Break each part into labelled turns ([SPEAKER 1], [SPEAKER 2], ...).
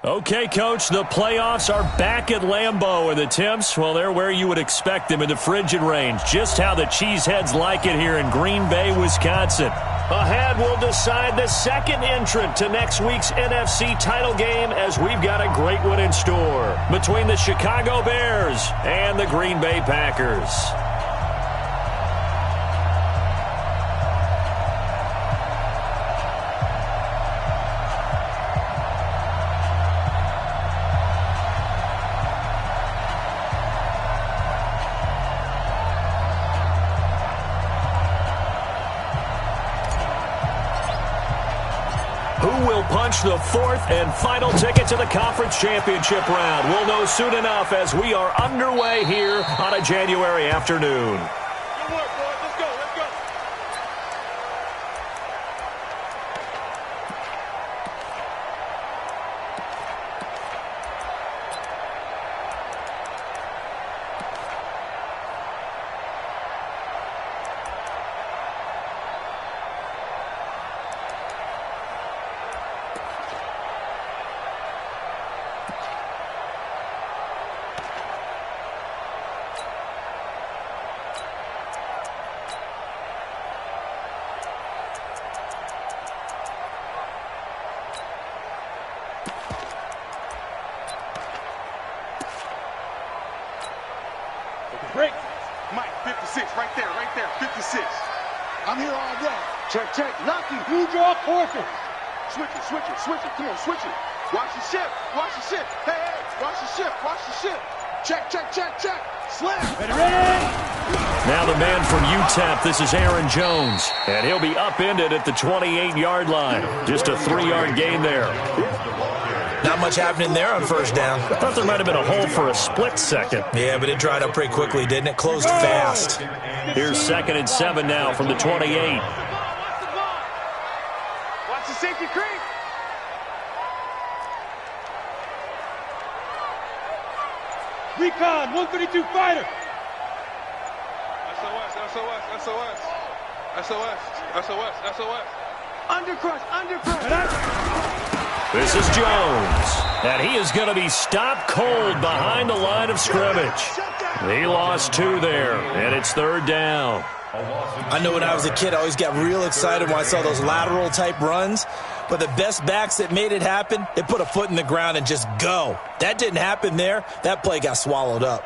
[SPEAKER 1] Okay, Coach, the playoffs are back at Lambeau, and the temps, well, they're where you would expect them in the frigid range. Just how the Cheeseheads like it here in Green Bay, Wisconsin. Ahead, we'll decide the second entrant to next week's NFC title game as we've got a great one in store between the Chicago Bears and the Green Bay Packers. Punch the fourth and final ticket to the conference championship round. We'll know soon enough as we are underway here on a January afternoon.
[SPEAKER 2] Good work, boys. Let's go. Let's go.
[SPEAKER 3] Break.
[SPEAKER 2] Mike, 56, right there, 56.
[SPEAKER 3] I'm here all day.
[SPEAKER 2] Check. Lucky.
[SPEAKER 3] Blue draw quarter.
[SPEAKER 2] Switch it. Come on, switch it. Watch the ship. Hey, watch the ship. Check. Slam.
[SPEAKER 3] Ready.
[SPEAKER 1] Now the man from UTEP, this is Aaron Jones, and he'll be upended at the 28-yard line. Just a 3-yard gain there.
[SPEAKER 4] Not much happening there on first down.
[SPEAKER 1] I thought there might have been a hole for a split second.
[SPEAKER 4] Yeah, but it dried up pretty quickly, didn't it? Closed fast.
[SPEAKER 1] Here's 2nd and 7 now from the 28.
[SPEAKER 2] Watch the safety creep.
[SPEAKER 3] Recon, 132 fighter.
[SPEAKER 2] SOS. Undercrush.
[SPEAKER 1] This is Jones, and he is going to be stopped cold behind the line of scrimmage. He lost 2 there, and it's 3rd down.
[SPEAKER 4] I know when I was a kid, I always got real excited when I saw those lateral-type runs. But the best backs that made it happen, they put a foot in the ground and just go. That didn't happen there. That play got swallowed up.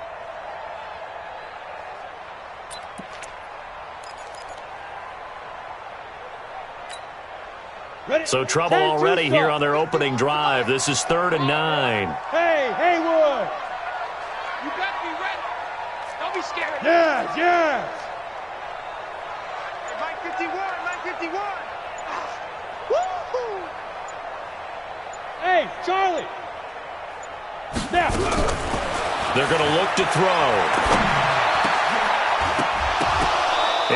[SPEAKER 1] So trouble already here on their opening drive. This is 3rd and 9.
[SPEAKER 3] Hey, Haywood.
[SPEAKER 2] You got to be ready. Don't be scared.
[SPEAKER 3] Yes.
[SPEAKER 2] Mike 51. Woo-hoo.
[SPEAKER 3] Hey, Charlie. Snap.
[SPEAKER 1] They're going to look to throw.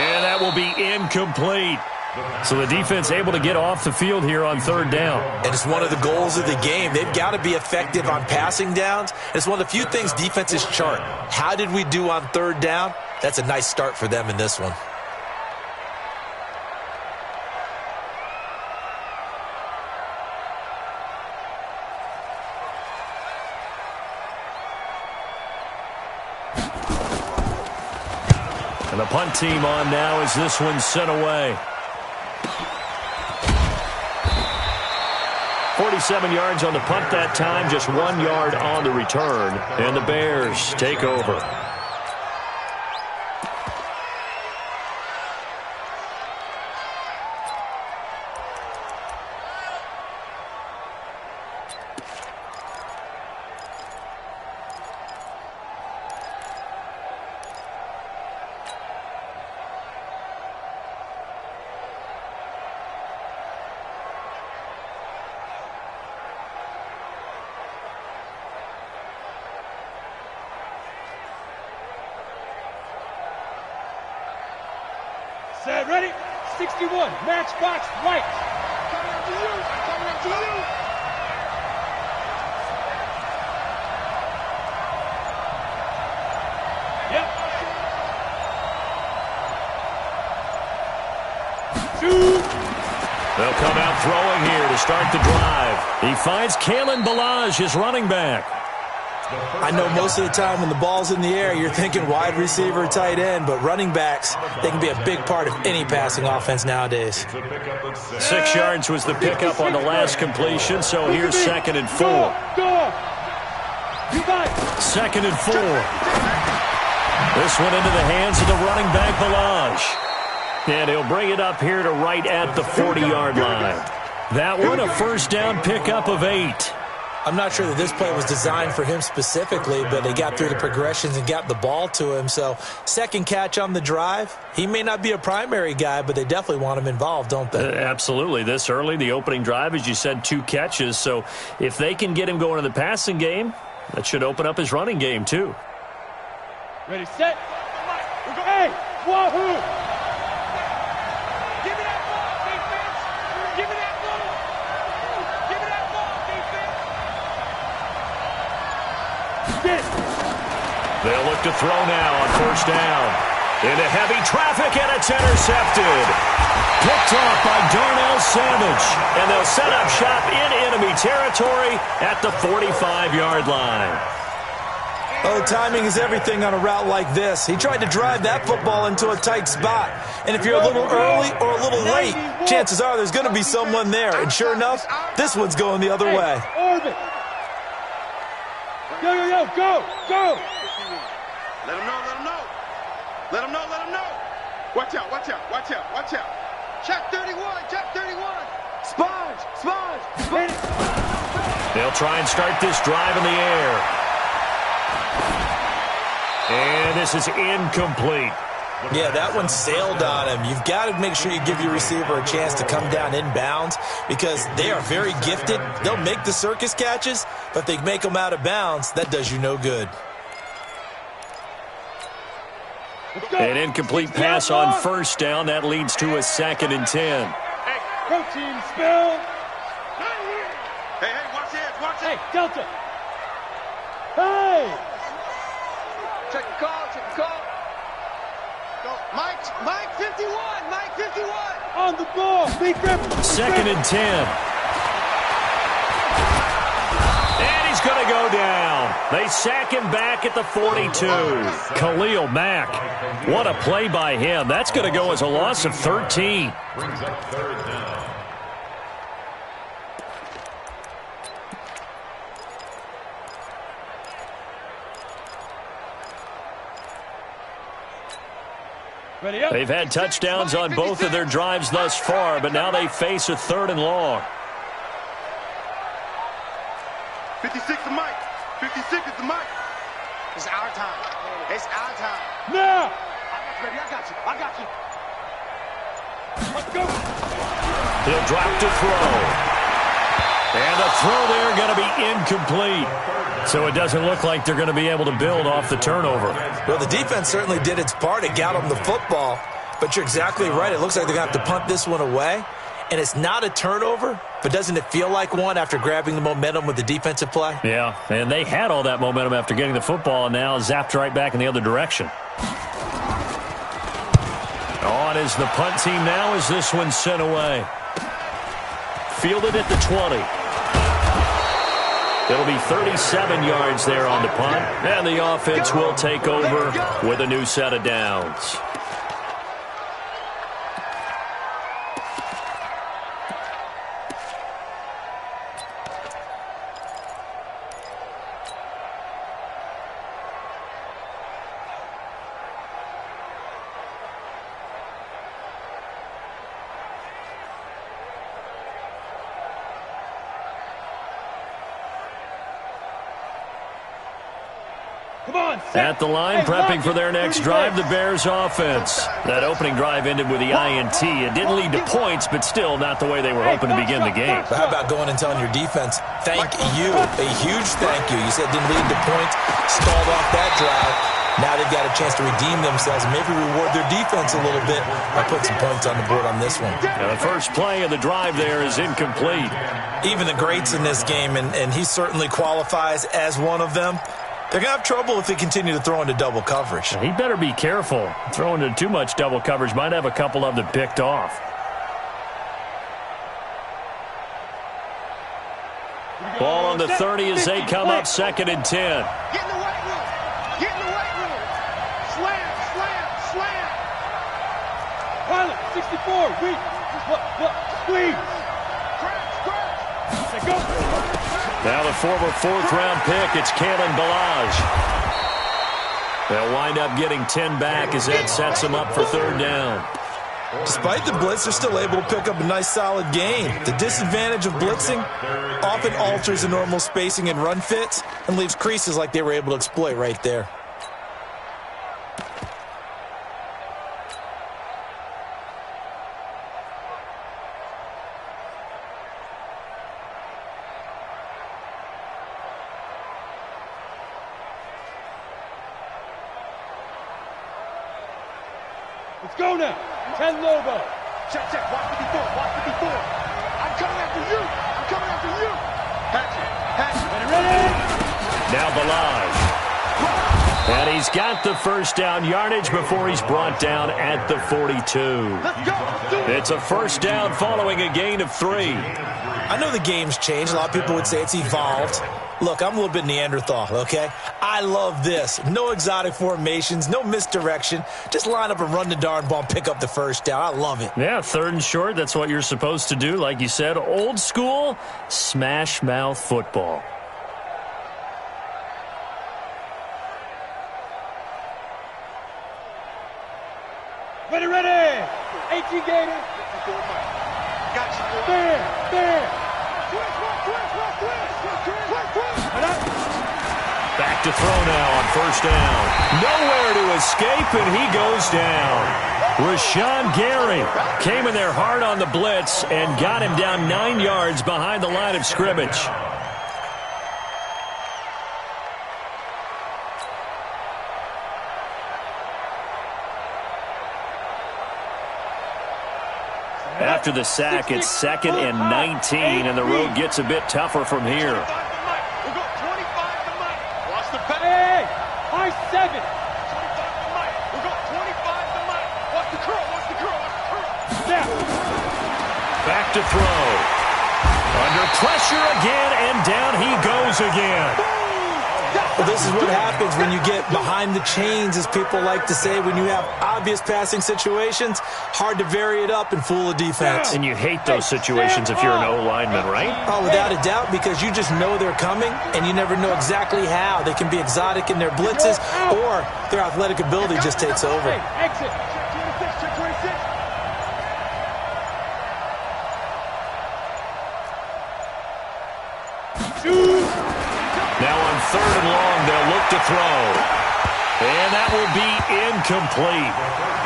[SPEAKER 1] And that will be incomplete. So the defense able to get off the field here on 3rd down.
[SPEAKER 4] And it's one of the goals of the game. They've got to be effective on passing downs. It's one of the few things defenses chart. How did we do on 3rd down? That's a nice start for them in this one.
[SPEAKER 1] And the punt team on now as this one's sent away. 47 yards on the punt that time, just 1 yard on the return. And the Bears take over.
[SPEAKER 3] Set, ready? 61, matchbox right.
[SPEAKER 2] Coming up to you.
[SPEAKER 3] Yep. 2.
[SPEAKER 1] They'll come out throwing here to start the drive. He finds Kalen Ballage, his running back.
[SPEAKER 4] I know most of the time when the ball's in the air, you're thinking wide receiver, tight end, but running backs, they can be a big part of any passing offense nowadays.
[SPEAKER 1] 6 yards was the pickup on the last completion, so here's 2nd and 4. Second and 4. This one into the hands of the running back, Ballage. And he'll bring it up here to right at the 40-yard line. That one, a first down pickup of 8.
[SPEAKER 4] I'm not sure that this play was designed for him specifically, but they got through the progressions and got the ball to him. So, second catch on the drive. He may not be a primary guy, but they definitely want him involved, don't they?
[SPEAKER 1] Absolutely. This early, the opening drive, as you said, 2 catches. So, if they can get him going in the passing game, that should open up his running game, too.
[SPEAKER 3] Ready, set. Hey, wahoo! Give me that ball, defense! Give me that ball! Give me that ball, defense!
[SPEAKER 1] They'll look to throw now on first down. Into heavy traffic, and it's intercepted. Picked off by Darnell Savage. And they'll set up shop in enemy territory at the 45-yard line.
[SPEAKER 4] Oh, timing is everything on a route like this. He tried to drive that football into a tight spot. And if you're a little early or a little late, chances are there's going to be someone there. And sure enough, this one's going the other way.
[SPEAKER 3] Orbit. Yo, yo, yo, go, go.
[SPEAKER 2] Let him know, let him know. Let him know, let him know. Watch out, watch out, watch out, watch out. Check 31, check 31. Sponge, sponge, sponge.
[SPEAKER 1] They'll try and start this drive in the air. And this is incomplete.
[SPEAKER 4] Yeah, that one sailed on him. You've got to make sure you give your receiver a chance to come down inbounds because they are very gifted. They'll make the circus catches, but if they make them out of bounds, that does you no good.
[SPEAKER 1] An incomplete pass on first down. That leads to a 2nd and 10.
[SPEAKER 3] Hey, protein spill.
[SPEAKER 2] Hey, hey, watch it, watch it.
[SPEAKER 3] Hey, Delta. Hey.
[SPEAKER 2] Check the call, check the call. Go. Mike 51, Mike 51.
[SPEAKER 3] On the ball. Big rip.
[SPEAKER 1] 2nd and 10. And he's going to go down. They sack him back at the 42. Khalil Mack. What a play by him. That's going to go as a loss of 13.
[SPEAKER 5] Brings up 3rd down.
[SPEAKER 1] They've had touchdowns on both of their drives thus far, but now they face a 3rd and long.
[SPEAKER 2] 56 to Mike. 56 is the Mike. It's our time. It's our time.
[SPEAKER 3] Now.
[SPEAKER 2] Baby, I got you. I got you.
[SPEAKER 3] Let's go.
[SPEAKER 1] He'll drop to throw. And the throw there going to be incomplete. So it doesn't look like they're going to be able to build off the turnover.
[SPEAKER 4] Well, the defense certainly did its part. It got them the football. But you're exactly right. It looks like they're going to have to punt this one away. And it's not a turnover, but doesn't it feel like one after grabbing the momentum with the defensive play?
[SPEAKER 1] Yeah, and they had all that momentum after getting the football and now zapped right back in the other direction. On is the punt team now as this one's sent away. Fielded at the 20. It'll be 37 yards there on the punt, and the offense will take over with a new set of downs. At the line, prepping for their next drive, the Bears offense. That opening drive ended with the INT. It didn't lead to points, but still not the way they were hoping to begin the game.
[SPEAKER 4] But how about going and telling your defense, thank you, a huge thank you. You said it didn't lead to points, stalled off that drive. Now they've got a chance to redeem themselves and maybe reward their defense a little bit by putting some points on the board on this one.
[SPEAKER 1] Now the first play of the drive there is incomplete.
[SPEAKER 4] Even the greats in this game, and he certainly qualifies as one of them, they're going to have trouble if they continue to throw into double coverage.
[SPEAKER 1] He better be careful. Throwing into too much double coverage might have a couple of them picked off. Ball on the 30 as they come up 2nd and 10.
[SPEAKER 2] Get in the weight room. Get in the weight room. Slam, slam, slam.
[SPEAKER 3] Pilot, 64, weak. Look, squeeze.
[SPEAKER 2] Crash.
[SPEAKER 3] Let go.
[SPEAKER 1] Now the former 4th-round pick, it's Kalen Ballage. They'll wind up getting 10 back as that sets them up for 3rd down.
[SPEAKER 4] Despite the blitz, they're still able to pick up a nice, solid gain. The disadvantage of blitzing often alters the normal spacing and run fits and leaves creases like they were able to exploit right there.
[SPEAKER 3] Let's go now. 10 Lobo.
[SPEAKER 2] Check. Watch 54. I'm coming after you. Hatchet.
[SPEAKER 3] Ready?
[SPEAKER 1] Now Ballage. And he's got the 1st down yardage before he's brought down at the 42.
[SPEAKER 2] Let's go.
[SPEAKER 1] It's a 1st down following a gain of 3.
[SPEAKER 4] I know the game's changed. A lot of people would say it's evolved. Look, I'm a little bit Neanderthal, okay? I love this. No exotic formations, no misdirection. Just line up and run the darn ball and pick up the 1st down. I love it.
[SPEAKER 1] Yeah, 3rd and short, that's what you're supposed to do. Like you said, old school, smash mouth football.
[SPEAKER 3] Ready. 18 Gators.
[SPEAKER 2] Gotcha.
[SPEAKER 3] There.
[SPEAKER 1] Back to throw now on 1st down. Nowhere to escape, and he goes down. Rashawn Gary came in there hard on the blitz and got him down 9 yards behind the line of scrimmage. After the sack, it's 2nd and 19, and the road gets a bit tougher from here.
[SPEAKER 2] We'll go 25 to Mike. Watch the pass.
[SPEAKER 3] Hey, high 7.
[SPEAKER 2] 25 to Mike. We'll go 25 to Mike. Watch the curl.
[SPEAKER 3] Now.
[SPEAKER 1] Back to throw. Under pressure again, and down he goes again.
[SPEAKER 4] Well, this is what happens when you get behind the chains, as people like to say. When you have obvious passing situations, hard to vary it up and fool a defense.
[SPEAKER 1] And you hate those situations if you're an O-lineman, right?
[SPEAKER 4] Oh, without a doubt, because you just know they're coming, and you never know exactly how. They can be exotic in their blitzes, or their athletic ability just takes over.
[SPEAKER 3] Exit.
[SPEAKER 2] Check 26.
[SPEAKER 1] Now on 3rd and long, they'll look to throw. And that will be incomplete.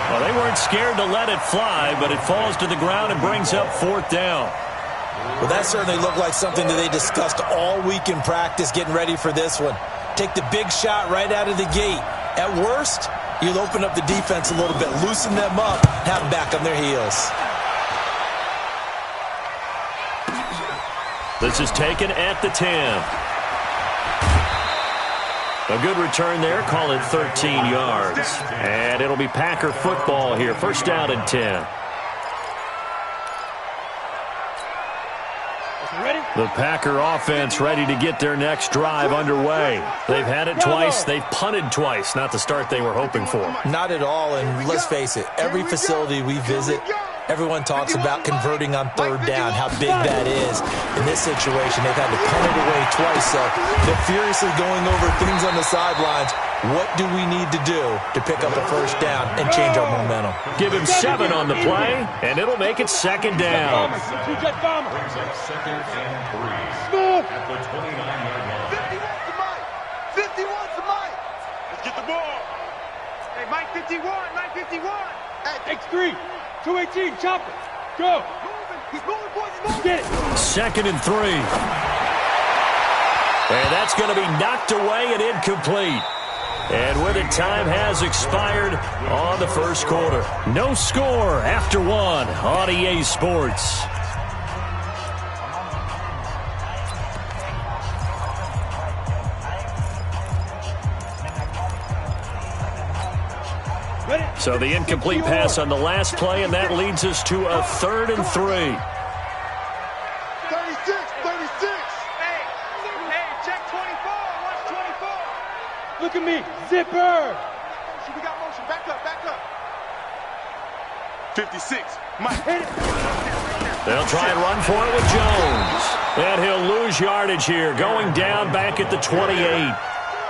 [SPEAKER 1] Well, they weren't scared to let it fly, but it falls to the ground and brings up 4th down.
[SPEAKER 4] Well, that certainly looked like something that they discussed all week in practice getting ready for this one. Take the big shot right out of the gate. At worst, you'll open up the defense a little bit, loosen them up, have them back on their heels.
[SPEAKER 1] This is taken at the 10. A good return there, call it 13 yards. And it'll be Packer football here, 1st down and 10. The Packer offense ready to get their next drive underway. They've had it twice. They've punted twice. Not the start they were hoping for.
[SPEAKER 4] Not at all, and let's face it, every facility we visit, everyone talks about converting on 3rd down, how big that is. In this situation, they've had to punt it away twice, so they're furiously going over things on the sidelines. What do we need to do to pick up a 1st down and change our momentum?
[SPEAKER 1] Give him 7 on the play, and it'll make it 2nd down.
[SPEAKER 3] Move.
[SPEAKER 2] 51 to Mike. Let's get the ball. Hey, Mike 51. Hey,
[SPEAKER 3] X3. 218. Chop it. Go.
[SPEAKER 2] he's moving, boys, he's moving.
[SPEAKER 3] Get it.
[SPEAKER 1] 2nd and 3. And that's going to be knocked away and incomplete. And with it, time has expired on the 1st quarter. No score after 1 on EA Sports. So the incomplete pass on the last play, and that leads us to a 3rd and 3.
[SPEAKER 2] 36. Hey,
[SPEAKER 3] Look at me. Zipper.
[SPEAKER 2] We got motion. Back up, back up. 56. Mike.
[SPEAKER 1] They'll try and run for it with Jones. And he'll lose yardage here, going down back at the 28.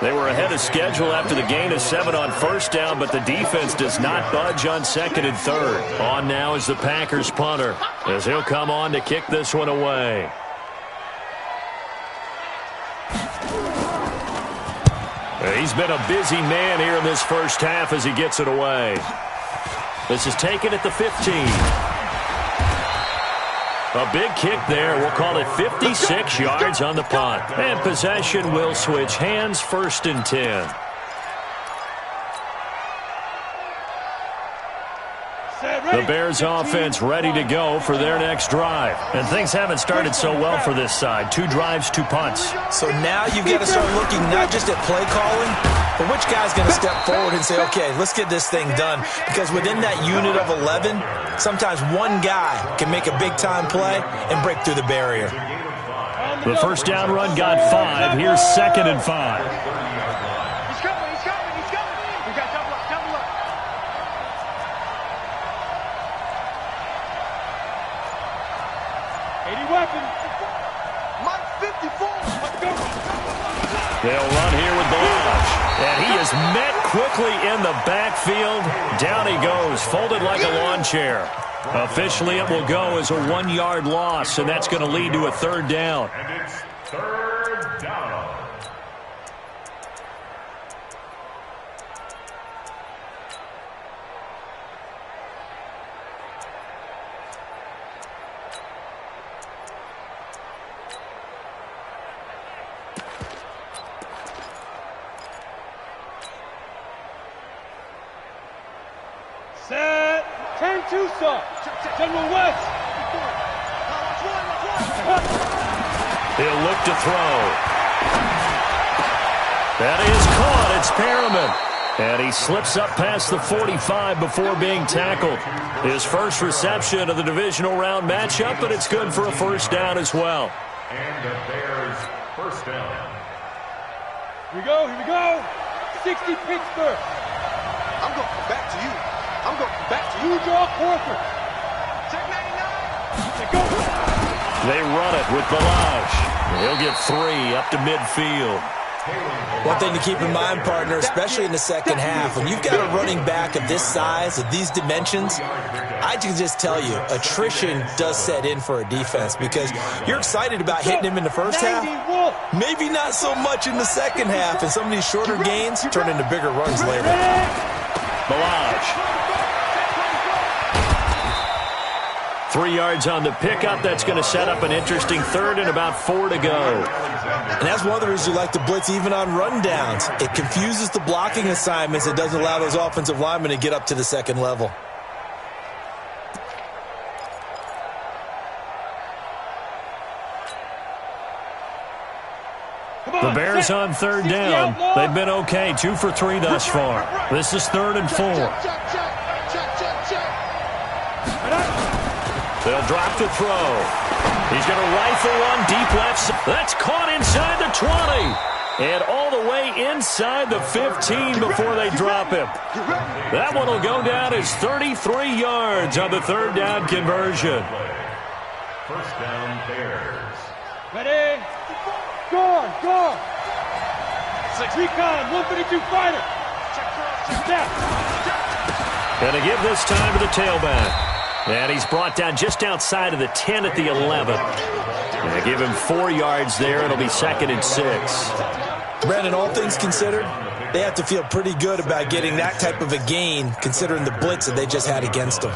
[SPEAKER 1] They were ahead of schedule after the gain of 7 on first down, but the defense does not budge on second and third. On now is the Packers punter, as he'll come on to kick this one away. He's been a busy man here in this first half as he gets it away. This is taken at the 15. A big kick there. We'll call it 56 yards on the punt. And possession will switch hands, 1st and 10. The Bears offense ready to go for their next drive. And things haven't started so well for this side. 2 drives, 2 punts.
[SPEAKER 4] So now you've got to start looking not just at play calling, but which guy's going to step forward and say, okay, let's get this thing done. Because within that unit of 11, sometimes one guy can make a big-time play and break through the barrier.
[SPEAKER 1] The first down run got 5. Here's 2nd and 5.
[SPEAKER 2] He's coming, he's coming, he's coming. We got double up, double up.
[SPEAKER 3] 80 weapons.
[SPEAKER 2] Mike 54. Let's go.
[SPEAKER 1] They'll run here with Balaj. And he is met quickly in the backfield. Down he goes, folded like a lawn chair. Officially, it will go as a 1-yard loss, and that's going to lead to a 3rd down.
[SPEAKER 5] And it's 3rd down.
[SPEAKER 3] Set. 10-2 stop. General West.
[SPEAKER 1] He'll look to throw. That is caught. It's Perriman. And he slips up past the 45 before being tackled. His first reception of the divisional round matchup, but it's good for a 1st down as well.
[SPEAKER 5] And the Bears' 1st down.
[SPEAKER 3] Here we go, here we go. 60 Pittsburgh.
[SPEAKER 2] I'm going back to you. I'm going back to you.
[SPEAKER 3] You draw Corker.
[SPEAKER 2] Check 99.
[SPEAKER 3] Let's go.
[SPEAKER 1] They run it with Balaj. He'll get 3 up to midfield.
[SPEAKER 4] One thing to keep in mind, partner, especially in the second half, when you've got a running back of this size, of these dimensions, I can just tell you, attrition does set in for a defense because you're excited about hitting him in the first half, maybe not so much in the second half, and some of these shorter gains turn into bigger runs later.
[SPEAKER 1] Balaj. 3 yards on the pickup. That's going to set up an interesting 3rd and about 4 to go.
[SPEAKER 4] And that's one of the reasons you like to blitz even on rundowns. It confuses the blocking assignments. It doesn't allow those offensive linemen to get up to the 2nd level.
[SPEAKER 1] The Bears on 3rd down. They've been okay. 2 for 3 thus far. This is 3rd and 4. They'll drop to throw. He's going to rifle one deep left. That's caught inside the 20. And all the way inside the 15 before they drop him. That one will go down as 33 yards on the 3rd down conversion.
[SPEAKER 5] 1st down, Bears.
[SPEAKER 3] Ready? Guard, guard. Recon, 152 fighter. Step.
[SPEAKER 1] Going to give this time to the tailback. And he's brought down just outside of the 10 at the 11. And they give him 4 yards there. It'll be 2nd and 6.
[SPEAKER 4] Brandon, all things considered, they have to feel pretty good about getting that type of a gain considering the blitz that they just had against them.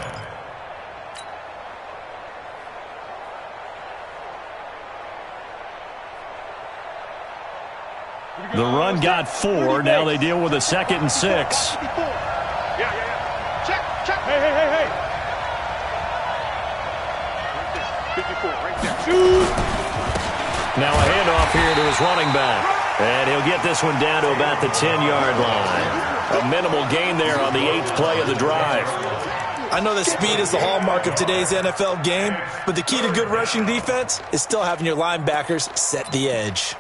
[SPEAKER 1] The run got 4. Now they deal with a 2nd and 6.
[SPEAKER 2] Yeah. Check.
[SPEAKER 3] Hey, hey, hey, hey.
[SPEAKER 2] 54, right there.
[SPEAKER 3] Shoot.
[SPEAKER 1] Now a handoff here to his running back. And he'll get this one down to about the 10-yard line. A minimal gain there on the 8th play of the drive.
[SPEAKER 4] I know that speed is the hallmark of today's NFL game, but the key to good rushing defense is still having your linebackers set the edge.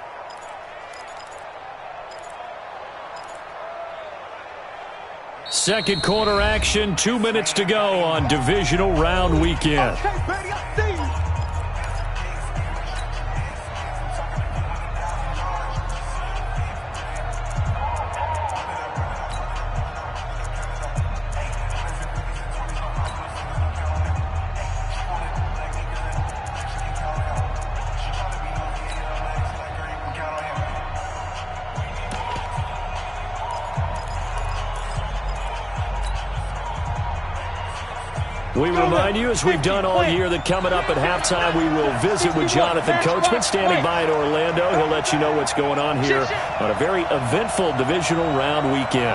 [SPEAKER 1] Second quarter action, 2 minutes to go on divisional round weekend.
[SPEAKER 2] Okay, baby, I see you.
[SPEAKER 1] We remind you, as we've done all year, that coming up at halftime, we will visit with Jonathan Coachman, standing by in Orlando. He'll let you know what's going on here on a very eventful divisional round weekend.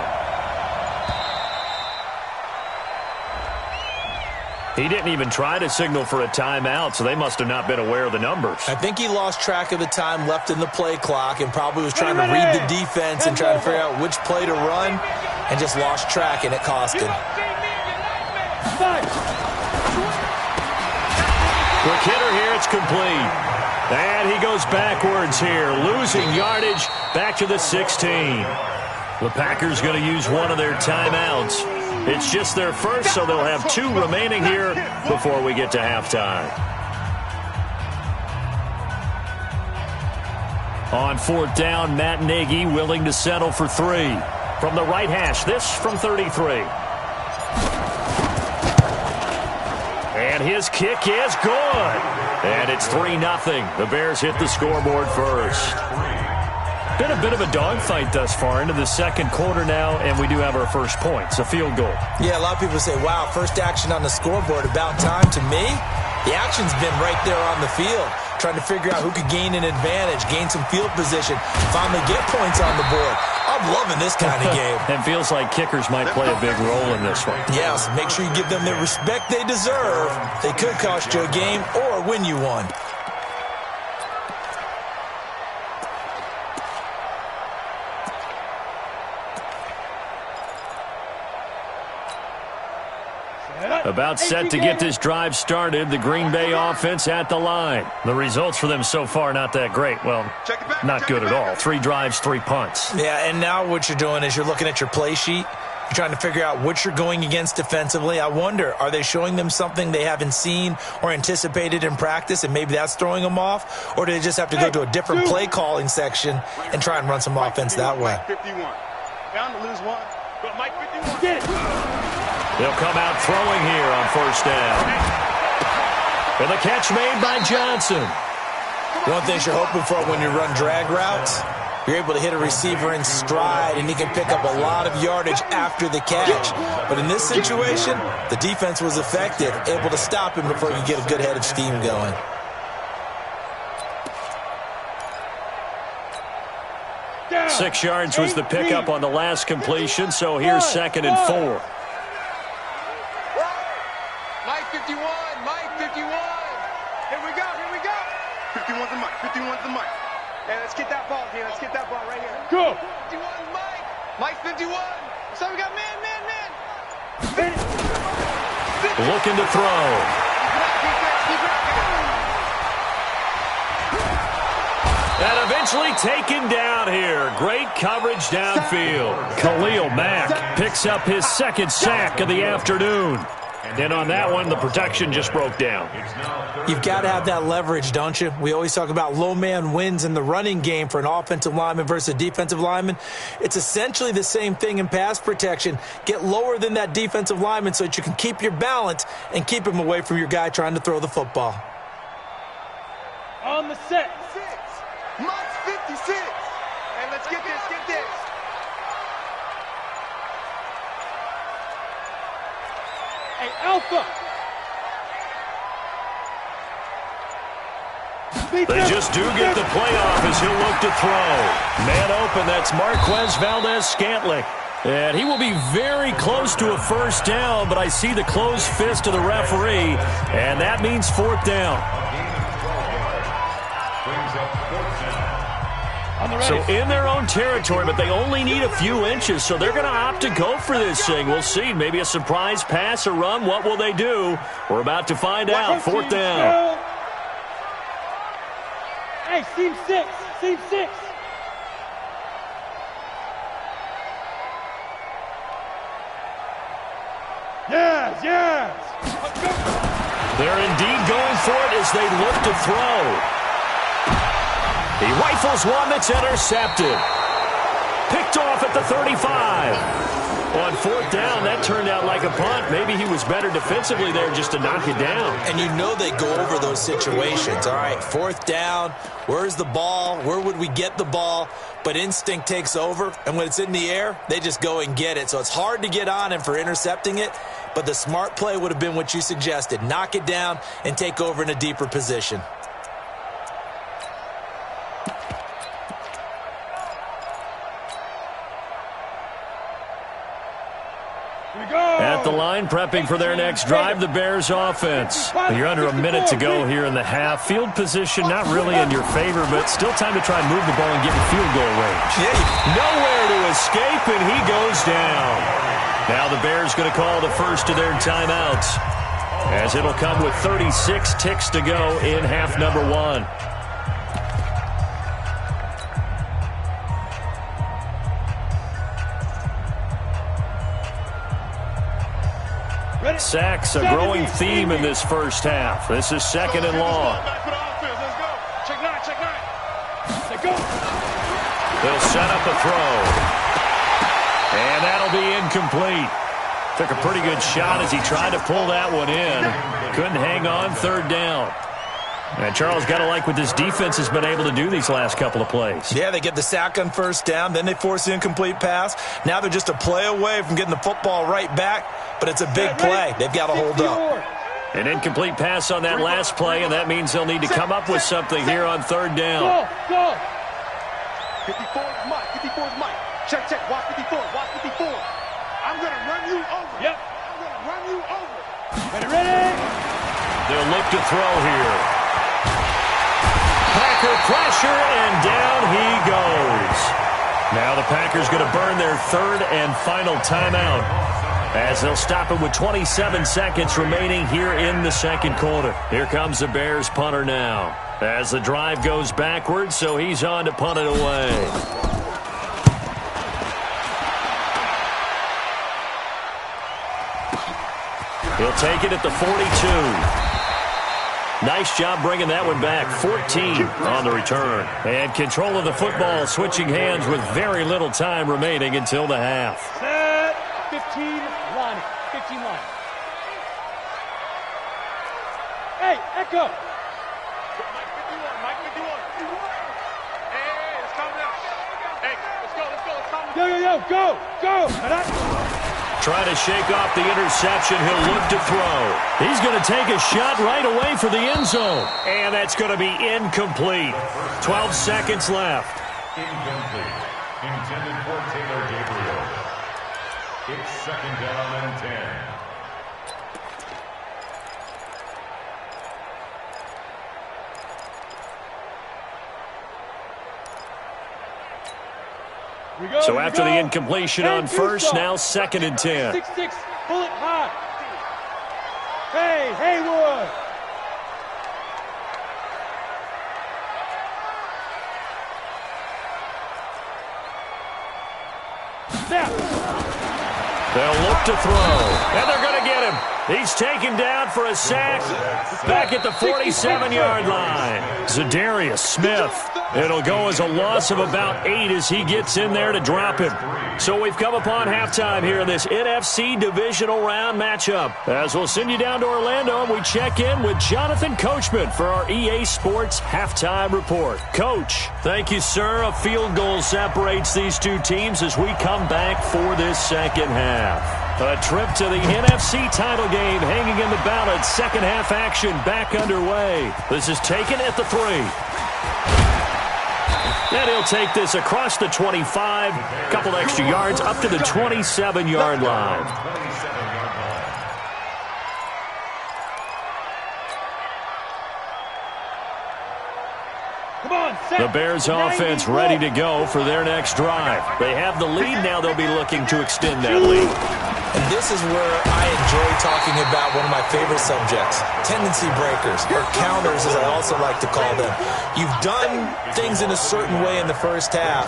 [SPEAKER 1] He didn't even try to signal for a timeout, so they must have not been aware of the numbers.
[SPEAKER 4] I think he lost track of the time left in the play clock and probably was trying to read the defense and trying to figure out which play to run and just lost track, and it cost him.
[SPEAKER 1] Quick hitter here, it's complete. And he goes backwards here, losing yardage back to the 16. The Packers going to use one of their timeouts. It's just their first, so they'll have 2 remaining here before we get to halftime. On 4th down, Matt Nagy willing to settle for 3. From the right hash, this from 33. And his kick is good. And it's 3-0. The Bears hit the scoreboard first. Been a bit of a dogfight thus far into the second quarter now, and we do have our first point. It's a field goal.
[SPEAKER 4] Yeah, a lot of people say, wow, first action on the scoreboard, about time. To me, the action's been right there on the field, trying to figure out who could gain an advantage, gain some field position, finally get points on the board. I'm loving this kind of game.
[SPEAKER 1] And feels like kickers might play a big role in this one.
[SPEAKER 4] Yes, make sure you give them the respect they deserve. They could cost you a game or win you one.
[SPEAKER 1] About set to get this drive started, the Green Bay offense at the line. The results for them so far not that great. Well, not good at all. 3 drives, 3 punts.
[SPEAKER 4] Yeah, and now what you're doing is you're looking at your play sheet. You're trying to figure out what you're going against defensively. I wonder, are they showing them something they haven't seen or anticipated in practice, and maybe that's throwing them off? Or do they just have to go to a different play calling section and try and run some offense that way?
[SPEAKER 2] Mike 51. Bound to lose one. But Mike 51. Get it.
[SPEAKER 1] They'll come out throwing here on 1st down. And the catch made by Johnson.
[SPEAKER 4] One thing you're hoping for when you run drag routes, you're able to hit a receiver in stride, and he can pick up a lot of yardage after the catch. But in this situation, the defense was effective, able to stop him before you get a good head of steam going.
[SPEAKER 1] Down. 6 yards was the pickup on the last completion, so here's 2nd and 4.
[SPEAKER 3] Mike 51, Mike 51.
[SPEAKER 2] Here we go, here we go. 51's the mic, 51's the mic.
[SPEAKER 3] Hey, let's get that ball, Dean. Let's get that ball right here.
[SPEAKER 2] Go.
[SPEAKER 3] 51, Mike. Mike 51. So we got man.
[SPEAKER 1] Looking to throw. And eventually taken down here. Great coverage downfield. Khalil Mack picks up his 2nd sack of the afternoon. And on that one, the protection just broke down.
[SPEAKER 4] You've got to have that leverage, don't you? We always talk about low man wins in the running game for an offensive lineman versus a defensive lineman. It's essentially the same thing in pass protection. Get lower than that defensive lineman so that you can keep your balance and keep him away from your guy trying to throw the football.
[SPEAKER 3] On the set.
[SPEAKER 2] 6. Mike's 56.
[SPEAKER 3] Hey, let's get this. Hey, Alpha.
[SPEAKER 1] They just do get the playoff as he'll look to throw. Man open, that's Marquez Valdez-Scantling. And he will be very close to a 1st down, but I see the closed fist of the referee, and that means 4th down. So in their own territory, but they only need a few inches, so they're going to opt to go for this thing. We'll see. Maybe a surprise pass or run. What will they do? We're about to find out. 4th down.
[SPEAKER 3] Hey, seam 6. Seam 6. Yes!
[SPEAKER 1] They're indeed going for it as they look to throw. He rifles one that's intercepted. Picked off at the 35. On fourth down, that turned out like a punt. Maybe he was better defensively there just to knock it down.
[SPEAKER 4] And you know they go over those situations. All right, fourth down, where's the ball? Where would we get the ball? But instinct takes over, and when it's in the air, they just go and get it. So it's hard to get on him for intercepting it, but the smart play would have been what you suggested. Knock it down and take over in a deeper position.
[SPEAKER 1] At the line, prepping for their next drive, the Bears offense. You're under a minute to go here in the half. Field position not really in your favor, but still time to try and move the ball and get in field goal range. Nowhere to escape, and he goes down. Now the Bears going to call the first of their timeouts, as it'll come with 36 ticks to go in half number one. Sacks, a growing theme in this first half. This is second and long.
[SPEAKER 3] Check nine. Let's go.
[SPEAKER 1] They'll set up a throw. And that'll be incomplete. Took a pretty good shot as he tried to pull that one in. Couldn't hang on, third down. And Charles, got to like what this defense has been able to do these last couple of plays.
[SPEAKER 4] Yeah, they get the sack on first down, then they force the incomplete pass. Now they're just a play away from getting the football right back, but it's a big play. They've got to hold up.
[SPEAKER 1] An incomplete pass on that last play, and that means they'll need to come up with something here on third down.
[SPEAKER 3] Go.
[SPEAKER 2] 54 is Mike. 54 is Mike. Check. Watch 54. I'm going to run you over.
[SPEAKER 3] Yep.
[SPEAKER 2] I'm going to run you over.
[SPEAKER 3] Ready?
[SPEAKER 1] They'll look to throw here. Packer pressure, and down he goes. Now the Packers going to burn their third and final timeout, as they'll stop it with 27 seconds remaining here in the second quarter. Here comes the Bears punter now, as the drive goes backwards, so he's on to punt it away. He'll take it at the 42. Nice job bringing that one back. 14 on the return. And control of the football switching hands with very little time remaining until the half.
[SPEAKER 3] Set. 15 line. 15 line. Hey, Echo.
[SPEAKER 2] Mike 51. Hey, it's coming out. Hey, let's go. It's time to
[SPEAKER 3] Go.
[SPEAKER 1] Trying to shake off the interception. He'll look to throw. He's going to take a shot right away for the end zone. And that's going to be incomplete. 12 seconds left.
[SPEAKER 5] Incomplete. Intended for Taylor Gabriel. It's second down and 10.
[SPEAKER 1] So after the incompletion on first, now second and 10.
[SPEAKER 3] 6-6, pull it high. Hey, Haywood. Snap.
[SPEAKER 1] They'll look to throw, and they're going to get him. He's taken down for a sack back at the 47-yard line. Zadarius Smith. It'll go as a loss of about 8 as he gets in there to drop him. So we've come upon halftime here in this NFC divisional round matchup. As we'll send you down to Orlando, and we check in with Jonathan Coachman for our EA Sports Halftime Report. Coach, thank you, sir. A field goal separates these two teams as we come back for this second half. A trip to the NFC title game hanging in the balance. Second half action back underway. This is taken at the 3. And he'll take this across the 25, couple extra yards up to the 27-yard line. The Bears offense ready to go for their next drive. They have the lead now. They'll be looking to extend that lead.
[SPEAKER 4] And this is where I enjoy talking about one of my favorite subjects, tendency breakers, or counters as I also like to call them. You've done things in a certain way in the first half,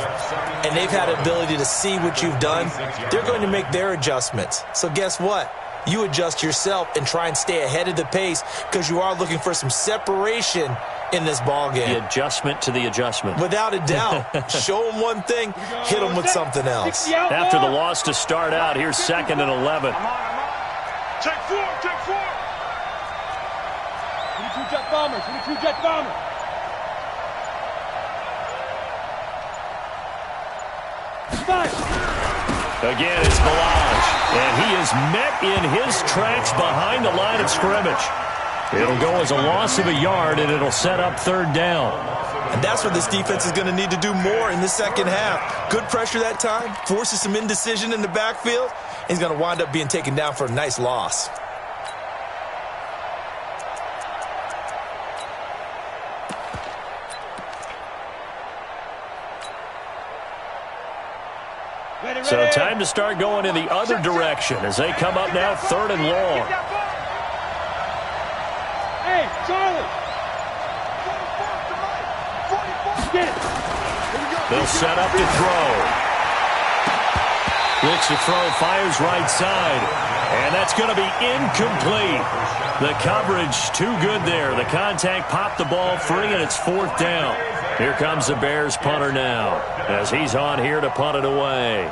[SPEAKER 4] and they've had ability to see what you've done. They're going to make their adjustments. So guess what? you adjust yourself and try and stay ahead of the pace because you are looking for some separation in this ball game.
[SPEAKER 1] The adjustment to the adjustment.
[SPEAKER 4] Without a doubt. Show them one thing, hit them with something else.
[SPEAKER 1] After the loss to start out, here's 2nd and 11.
[SPEAKER 2] Check 4, check 4.
[SPEAKER 3] 22 jet bomber, 22 jet bomber.
[SPEAKER 1] Again, it's Balaj, and he is met in his tracks behind the line of scrimmage. It'll go as a loss of a yard, and it'll set up 3rd down.
[SPEAKER 4] And that's what this defense is going to need to do more in the second half. Good pressure that time, forces some indecision in the backfield. He's going to wind up being taken down for a nice loss.
[SPEAKER 1] So time to start going in the other direction as they come up now 3rd and long.
[SPEAKER 3] Hey, Charlie! Get it!
[SPEAKER 1] They'll set up to throw. Looks to throw, fires right side. And that's going to be incomplete. The coverage too good there. The contact popped the ball free, and it's 4th down. Here comes the Bears punter now as he's on here to punt it away.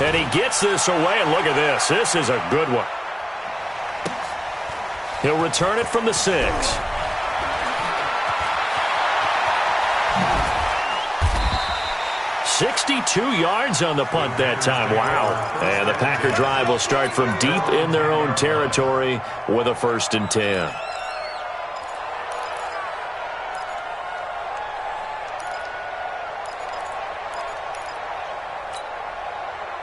[SPEAKER 1] And he gets this away, and look at this. This is a good one. He'll return it from the 6. "62 yards on the punt that time. Wow. And the Packer drive will start from deep in their own territory with a 1st and 10.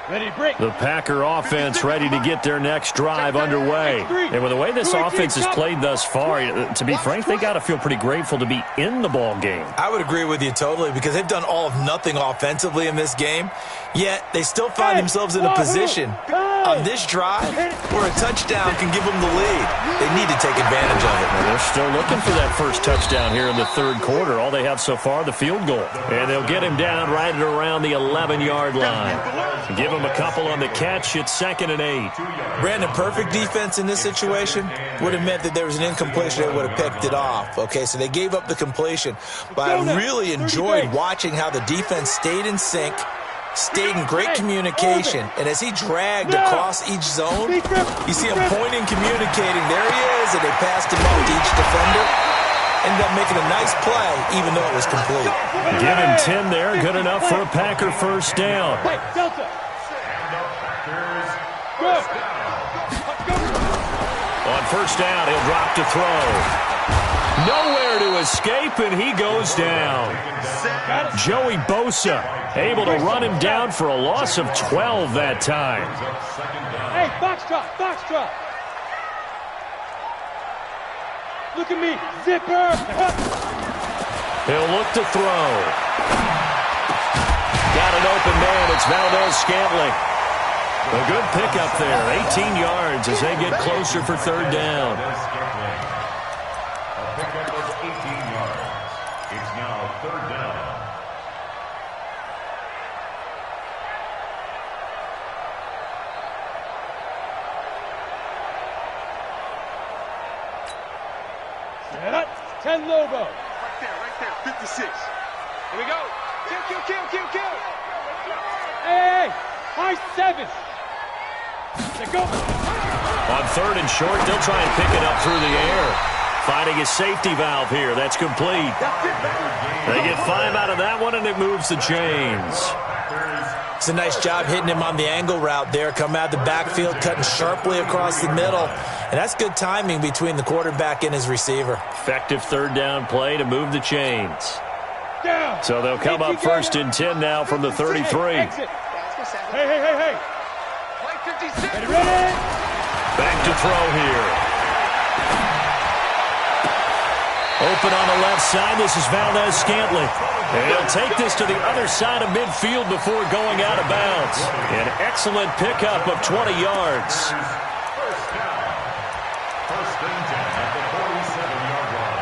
[SPEAKER 3] Ready, break.
[SPEAKER 1] The Packer offense ready to get their next drive underway. And with the way this offense has played thus far, to be frank, they got to feel pretty grateful to be in the ball game.
[SPEAKER 4] I would agree with you totally because they've done all of nothing offensively in this game, yet they still find themselves in a position on this drive where a touchdown can give them the lead. They need to take advantage of it.
[SPEAKER 1] Well, they're still looking for that first touchdown here in the 3rd quarter. All they have so far, the field goal. And they'll get him down right at around the 11-yard line. Give him a couple on the catch. It's 2nd and 8.
[SPEAKER 4] Brandon, perfect defense in this situation would have meant that there was an incompletion that would have picked it off. Okay, so they gave up the completion. But I really enjoyed watching how the defense stayed in sync, stayed in great communication, and as he dragged across each zone, you see him pointing, communicating. There he is, and they passed him up to each defender. Ended up making a nice play, even though it was complete.
[SPEAKER 1] Give him 10 there. Good enough for a Packer 1st down.
[SPEAKER 3] Hey, Delta!
[SPEAKER 1] On 1st down, he'll drop to throw. Nowhere to escape, and he goes down. Joey Bosa able to run him down for a loss of 12 that time.
[SPEAKER 3] Hey, foxtrot, foxtrot. Look at me, zipper.
[SPEAKER 1] He'll look to throw. Got an open man. It's Valdez-Scantling. A good pickup there. 18 yards as they get closer for 3rd down.
[SPEAKER 5] A pickup of 18 yards. It's now 3rd down.
[SPEAKER 3] Set up. 10 Lobo.
[SPEAKER 2] Right there, 56. Here we go. Kill, kill, kill, kill, kill.
[SPEAKER 3] Hey, high 7. Let go.
[SPEAKER 1] On 3rd and short, they'll try and pick it up through the air. Finding a safety valve here. That's complete. They get 5 out of that one, and it moves the chains.
[SPEAKER 4] It's a nice job hitting him on the angle route there. Come out of the backfield, cutting sharply across the middle. And that's good timing between the quarterback and his receiver.
[SPEAKER 1] Effective 3rd down play to move the chains.
[SPEAKER 3] Down.
[SPEAKER 1] So they'll come up 1st and 10 now from the 33.
[SPEAKER 3] Exit. Hey. Ready, ready.
[SPEAKER 1] Back to throw here. Open on the left side. This is Valdez-Scantling. And he'll take this to the other side of midfield before going out of bounds. An excellent pickup of 20 yards.
[SPEAKER 5] First down. 1st and 10 at the 47-yard line.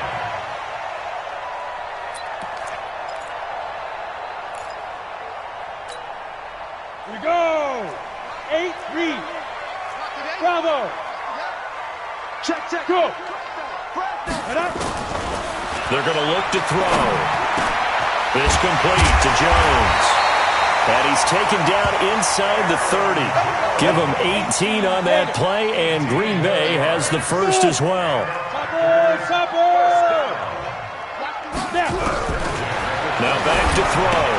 [SPEAKER 3] Go. Head up.
[SPEAKER 1] They're going to look to throw. This complete to Jones. And he's taken down inside the 30. Give him 18 on that play, and Green Bay has the first as well. Now back to throw.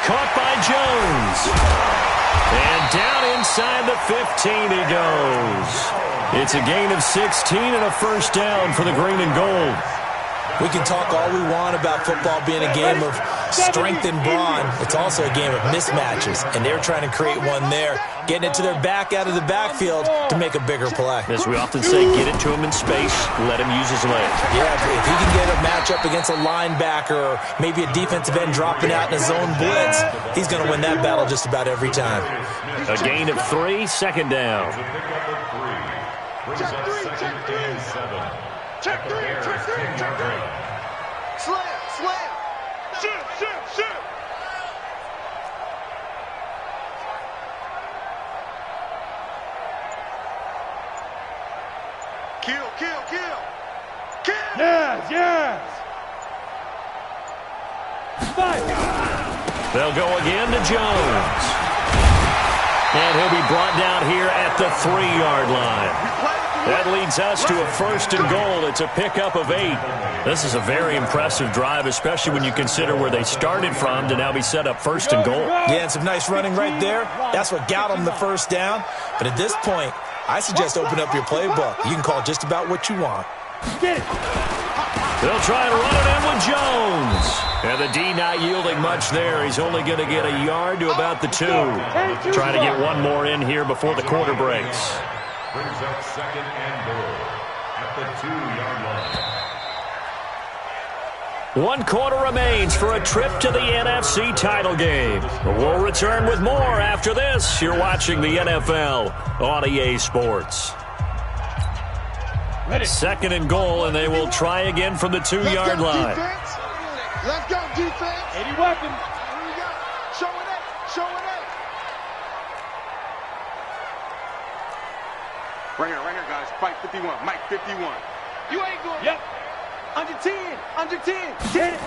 [SPEAKER 1] Caught by Jones. And down inside the 15 he goes. It's a gain of 16 and a first down for the green and gold.
[SPEAKER 4] We can talk all we want about football being a game of strength and brawn. It's also a game of mismatches, and they're trying to create one there, getting it to their back out of the backfield to make a bigger play.
[SPEAKER 1] As we often say, get it to him in space, let him use his legs.
[SPEAKER 4] Yeah, if he can get a matchup against a linebacker or maybe a defensive end dropping out in a zone blitz, he's going to win that battle just about every time.
[SPEAKER 1] A gain of 3, second down.
[SPEAKER 2] Check three, check three. Check three, check three, check three. Slam, slam. Shoot, shoot, shoot. Kill, kill, kill. Kill.
[SPEAKER 3] Yes, yes. Fight.
[SPEAKER 1] They'll go again to Jones. And he'll be brought down here at the 3-yard line. That leads us to a first and goal. It's a pickup of 8. This is a very impressive drive, especially when you consider where they started from to now be set up first and goal.
[SPEAKER 4] Yeah, and some nice running right there. That's what got them the first down. But at this point, I suggest open up your playbook. You can call just about what you want.
[SPEAKER 3] Get it.
[SPEAKER 1] They'll try and run it in with Jones. And the D not yielding much there. He's only going to get a yard to about the 2. Trying to get one more in here before the quarter breaks.
[SPEAKER 5] Brings up second and goal at the 2-yard line.
[SPEAKER 1] 1 quarter remains for a trip to the NFC title game. We'll return with more after this. You're watching the NFL on EA Sports. Second and goal, and they will try again from the 2-yard line.
[SPEAKER 2] Let's go, defense.
[SPEAKER 3] 80 weapons.
[SPEAKER 2] Here we go. Show it up. Show it up. Right here, guys. Fight 51. Mike 51. You ain't going.
[SPEAKER 3] Yep.
[SPEAKER 2] Under 10. Under 10.
[SPEAKER 3] Get it.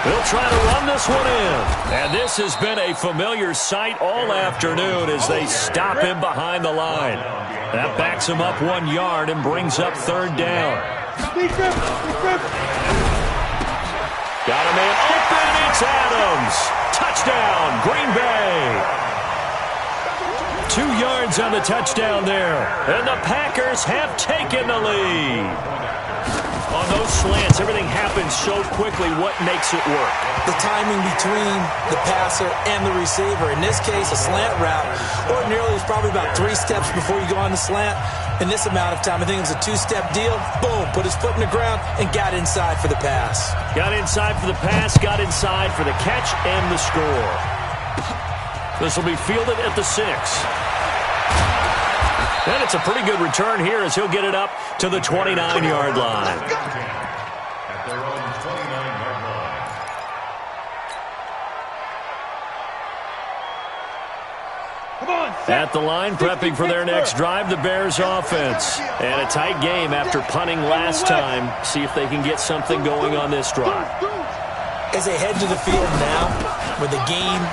[SPEAKER 1] They'll try to run this one in. And this has been a familiar sight all afternoon as they stop him behind the line. That backs him up 1 yard and brings up third down. Got a man open. It's Adams. Touchdown, Green Bay. 2 yards on the touchdown there. And the Packers have taken the lead. On those slants, everything happens so quickly. What makes it work?
[SPEAKER 4] The timing between the passer and the receiver. In this case, a slant route. Ordinarily, it's probably about 3 steps before you go on the slant. In this amount of time, I think it was a 2-step deal. Boom, put his foot in the ground and got inside for the pass.
[SPEAKER 1] Got inside for the pass, got inside for the catch and the score. This will be fielded at the 6. And it's a pretty good return here as he'll get it up to the 29-yard line.
[SPEAKER 5] At their own 29-yard line.
[SPEAKER 3] Come on.
[SPEAKER 1] At the line, prepping for their next drive, the Bears offense. And a tight game after punting last time. See if they can get something going on this drive.
[SPEAKER 4] As they head to the field now, with the game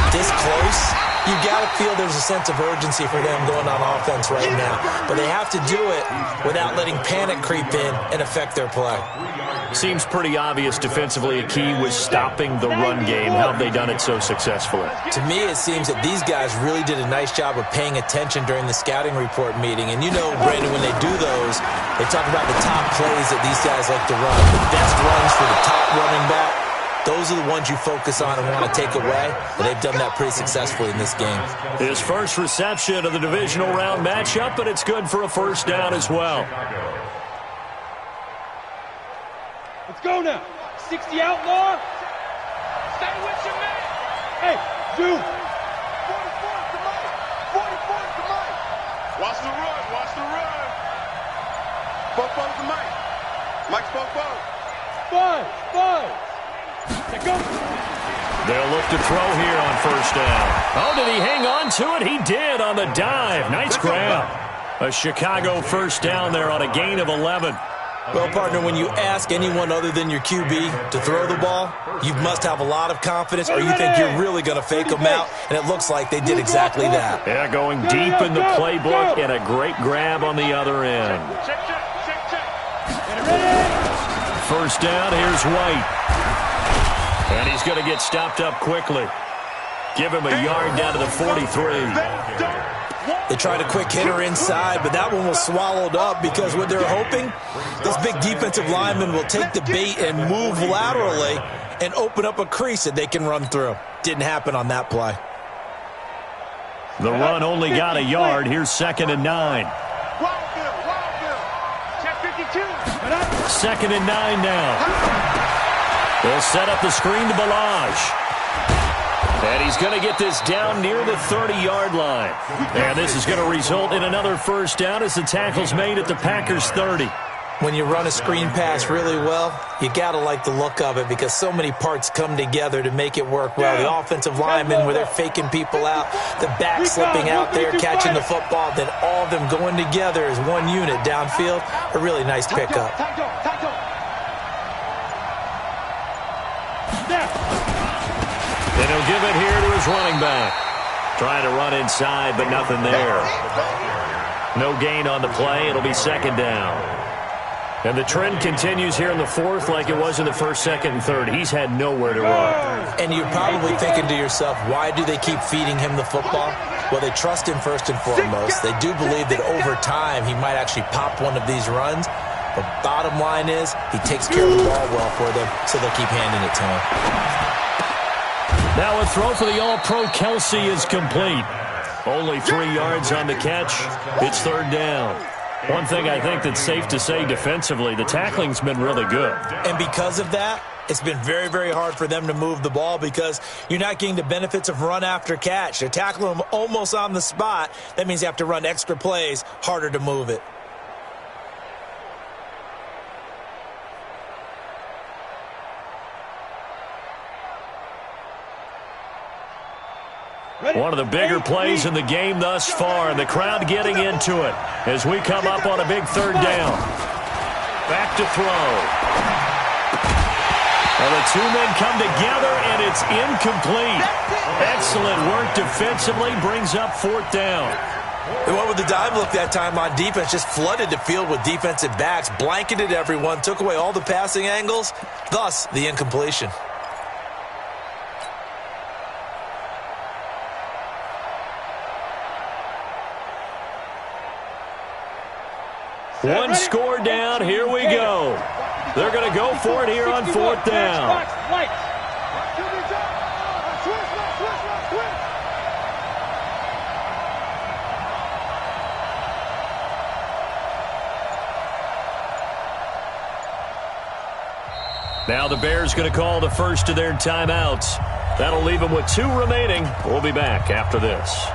[SPEAKER 4] this close, you got to feel there's a sense of urgency for them going on offense right now. But they have to do it without letting panic creep in and affect their play.
[SPEAKER 1] Seems pretty obvious defensively a key was stopping the run game. How have they done it so successfully?
[SPEAKER 4] To me, it seems that these guys really did a nice job of paying attention during the scouting report meeting. And you know, Brandon, when they do those, they talk about the top plays that these guys like to run. The best runs for the top running back. Those are the ones you focus on and want to take away, and they've done that pretty successfully in this game.
[SPEAKER 1] His first reception of the divisional round matchup, but it's good for a first down as well.
[SPEAKER 3] Let's go now. 60 outlaw. Stay with your man. Hey, dude.
[SPEAKER 2] 44 to Mike. 44 to Mike. Watch the run. Watch the run. Fofo to Mike. Mike's Fofo.
[SPEAKER 3] 5. Let go.
[SPEAKER 1] They'll look to throw here on first down. Oh, did he hang on to it? He did on the dive. Nice grab. A Chicago first down there on a gain of 11.
[SPEAKER 4] Well, partner, when you ask anyone other than your QB to throw the ball, you must have a lot of confidence, or you think you're really going to fake them out, and it looks like they did exactly that.
[SPEAKER 1] Yeah, going deep in the playbook, and a great grab on the other end. First down, here's White. And he's going to get stopped up quickly. Give him a yard down to the 43.
[SPEAKER 4] They tried a quick hitter inside, but that one was swallowed up because what they're hoping, this big defensive lineman will take the bait and move laterally and open up a crease that they can run through. Didn't happen on that play.
[SPEAKER 1] The run only got a yard. Here's 2nd and 9.
[SPEAKER 2] Check 52.
[SPEAKER 1] 2nd and 9 now. They'll set up the screen to Balaj. And he's going to get this down near the 30-yard line. And this is going to result in another first down as the tackle's made at the Packers' 30.
[SPEAKER 4] When you run a screen pass really well, you got to like the look of it because so many parts come together to make it work well. The offensive linemen, where they're faking people out, the back slipping out there, catching the football, then all of them going together as one unit downfield. A really nice pickup.
[SPEAKER 1] And he'll give it here to his running back. Trying to run inside, but nothing there. No gain on the play. It'll be 2nd down. And the trend continues here in the 4th like it was in the 1st, 2nd, and 3rd. He's had nowhere to run.
[SPEAKER 4] And you're probably thinking to yourself, why do they keep feeding him the football? Well, they trust him first and foremost. They do believe that over time he might actually pop one of these runs. But bottom line is he takes care of the ball well for them, so they'll keep handing it to him.
[SPEAKER 1] Now a throw for the All-Pro Kelsey is complete. Only 3 yards on the catch. It's 3rd down. One thing I think that's safe to say defensively, the tackling's been really good.
[SPEAKER 4] And because of that, it's been very, very hard for them to move the ball because you're not getting the benefits of run after catch. They're tackling them almost on the spot. That means you have to run extra plays, harder to move it.
[SPEAKER 1] One of the bigger plays in the game thus far, and the crowd getting into it as we come up on a big 3rd down. Back to throw. Well, the two men come together, and it's incomplete. Excellent work defensively, brings up 4th down.
[SPEAKER 4] They went with the dime look that time on defense, just flooded the field with defensive backs, blanketed everyone, took away all the passing angles, thus the incompletion.
[SPEAKER 1] One score down, here we go. They're going to go for it here on 4th down. Now the Bears going to call the first of their timeouts. That'll leave them with 2 remaining. We'll be back after this.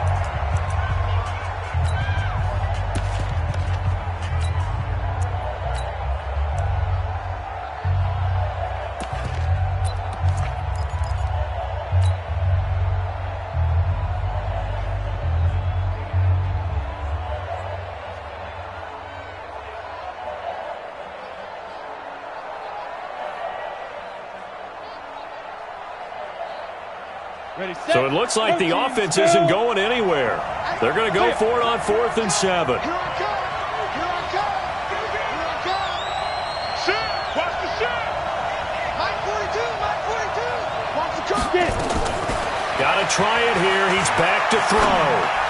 [SPEAKER 1] So it looks like the offense isn't going anywhere. They're going to go for it on 4th and 7. Got to try it here. He's back to throw.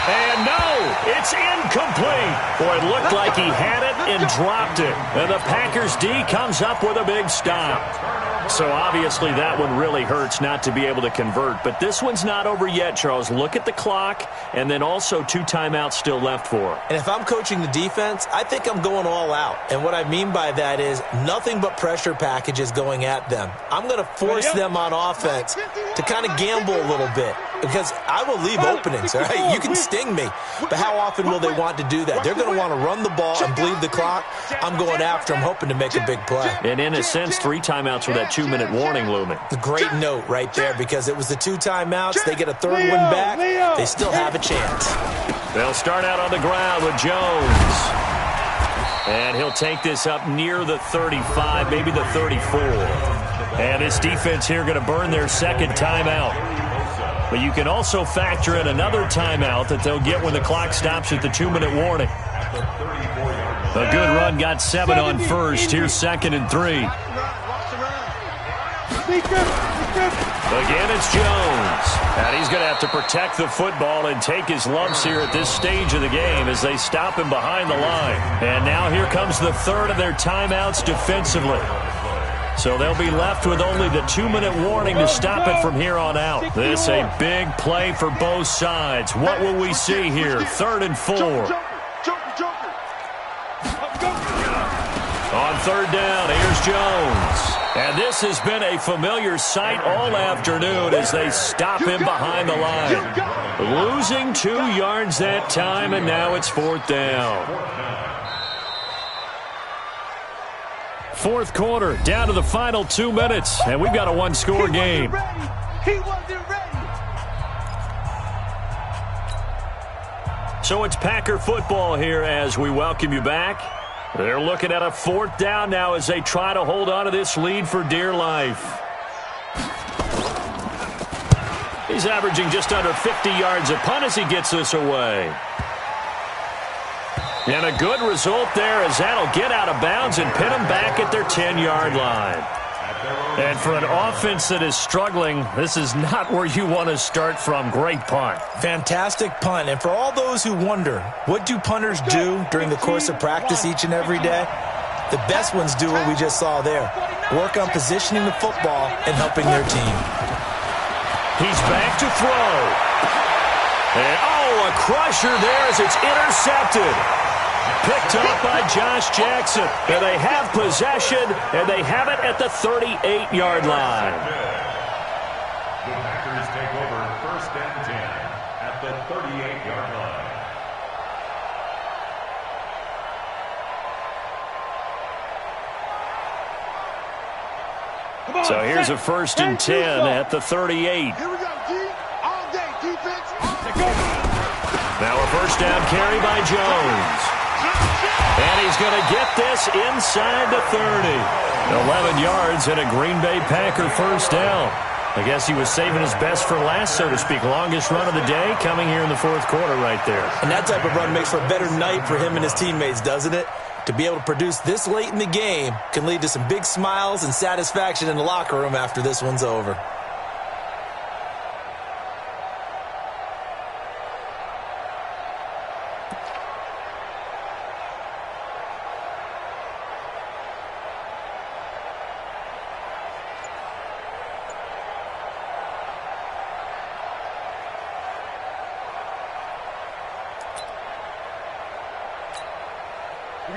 [SPEAKER 1] And no, it's incomplete. Boy, it looked like he had it and dropped it. And the Packers D comes up with a big stop. So obviously that one really hurts not to be able to convert. But this one's not over yet, Charles. Look at the clock, and then also 2 timeouts still left for him.
[SPEAKER 4] And if I'm coaching the defense, I think I'm going all out. And what I mean by that is nothing but pressure packages going at them. I'm going to force them on offense to kind of gamble a little bit. because I will leave openings, all right? You can sting me, but how often will they want to do that? They're going to want to run the ball and bleed the clock. I'm going after them, hoping to make a big play.
[SPEAKER 1] And in a sense, 3 timeouts with that 2-minute warning looming.
[SPEAKER 4] A great note right there, because it was the 2 timeouts. They get a third one back. They still have a chance.
[SPEAKER 1] They'll start out on the ground with Jones. And he'll take this up near the 35, maybe the 34. And this defense here going to burn their second timeout. But you can also factor in another timeout that they'll get when the clock stops at the 2-minute warning. A good run got 7 on first. Here's 2nd and 3. Again, it's Jones. And he's going to have to protect the football and take his lumps here at this stage of the game as they stop him behind the line. And now here comes the third of their timeouts defensively. So they'll be left with only the 2-minute warning to stop it from here on out. This a big play for both sides. What will we see here? 3rd and 4. On 3rd down, here's Jones. And this has been a familiar sight all afternoon as they stop him behind the line. Losing 2 yards that time, and now it's 4th down. 4th quarter, down to the final 2 minutes, and we've got a 1-score game.
[SPEAKER 2] He wasn't ready.
[SPEAKER 1] So it's Packer football here as we welcome you back. They're looking at a 4th down now as they try to hold on to this lead for dear life. He's averaging just under 50 yards a punt as he gets this away. And a good result there as that'll get out of bounds and pin them back at their 10-yard line. And for an offense that is struggling, this is not where you want to start from. Great punt.
[SPEAKER 4] Fantastic punt. And for all those who wonder, what do punters do during the course of practice each and every day? The best ones do what we just saw there. Work on positioning the football and helping their team.
[SPEAKER 1] He's back to throw. And, oh, a crusher there as it's intercepted. Picked up by Josh Jackson. And they have possession, and they have it at the 38-yard line.
[SPEAKER 5] The Packers take over 1st and 10 at the 38-yard line.
[SPEAKER 1] So here's a 1st and 10 at the 38.
[SPEAKER 2] Here we go, D. All day, defense.
[SPEAKER 1] Now a 1st down carry by Jones. And he's going to get this inside the 30. 11 yards and a Green Bay Packer 1st down. I guess he was saving his best for last, so to speak. Longest run of the day coming here in the 4th quarter right there.
[SPEAKER 4] And that type of run makes for a better night for him and his teammates, doesn't it? To be able to produce this late in the game can lead to some big smiles and satisfaction in the locker room after this one's over.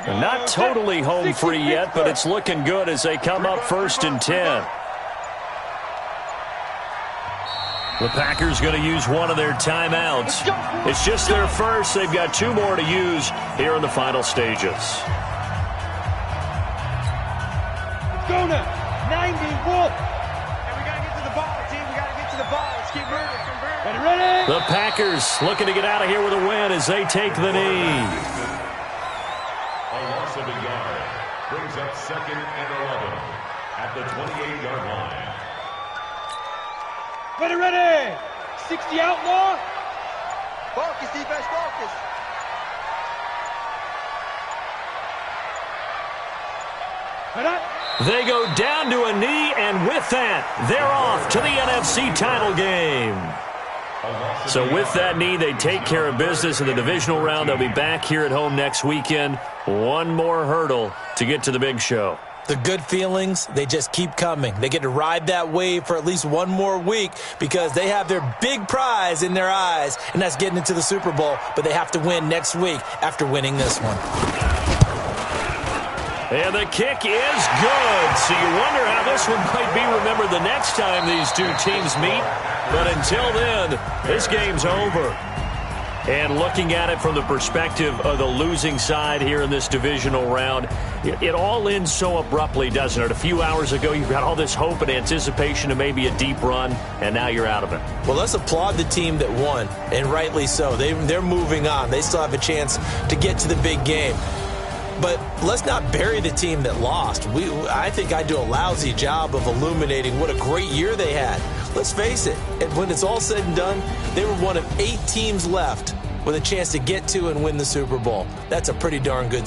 [SPEAKER 1] Not totally home free yet, but it's looking good as they come up 1st and 10. The Packers going to use one of their timeouts. It's just their first. They've got 2 more to use here in the final stages.
[SPEAKER 3] Let's go now. 90, Wolf.
[SPEAKER 2] And we got to get to the ball, team. We got to get to the ball. Let's keep moving.
[SPEAKER 3] Ready?
[SPEAKER 1] The Packers looking to get out of here with a win as they take the knee.
[SPEAKER 5] A loss of a yard brings up 2nd and 11 at the 28-yard line.
[SPEAKER 3] Ready. 60 outlaw.
[SPEAKER 2] Focus, defense, focus.
[SPEAKER 1] They go down to a knee, and with that, they're off to the NFC title game. So with that knee, they take care of business in the divisional round. They'll be back here at home next weekend. One more hurdle to get to the big show.
[SPEAKER 4] The good feelings, they just keep coming. They get to ride that wave for at least one more week because they have their big prize in their eyes, and that's getting into the Super Bowl. But they have to win next week after winning this one.
[SPEAKER 1] And the kick is good. So you wonder how this one might be remembered the next time these two teams meet. But until then, this game's over. And looking at it from the perspective of the losing side here in this divisional round, it all ends so abruptly, doesn't it? A few hours ago, you've got all this hope and anticipation of maybe a deep run, and now you're out of it.
[SPEAKER 4] Well, let's applaud the team that won, and rightly so. They're moving on. They still have a chance to get to the big game. But let's not bury the team that lost. I think I do a lousy job of illuminating what a great year they had. Let's face it, when it's all said and done, they were one of 8 teams left with a chance to get to and win the Super Bowl. That's a pretty darn good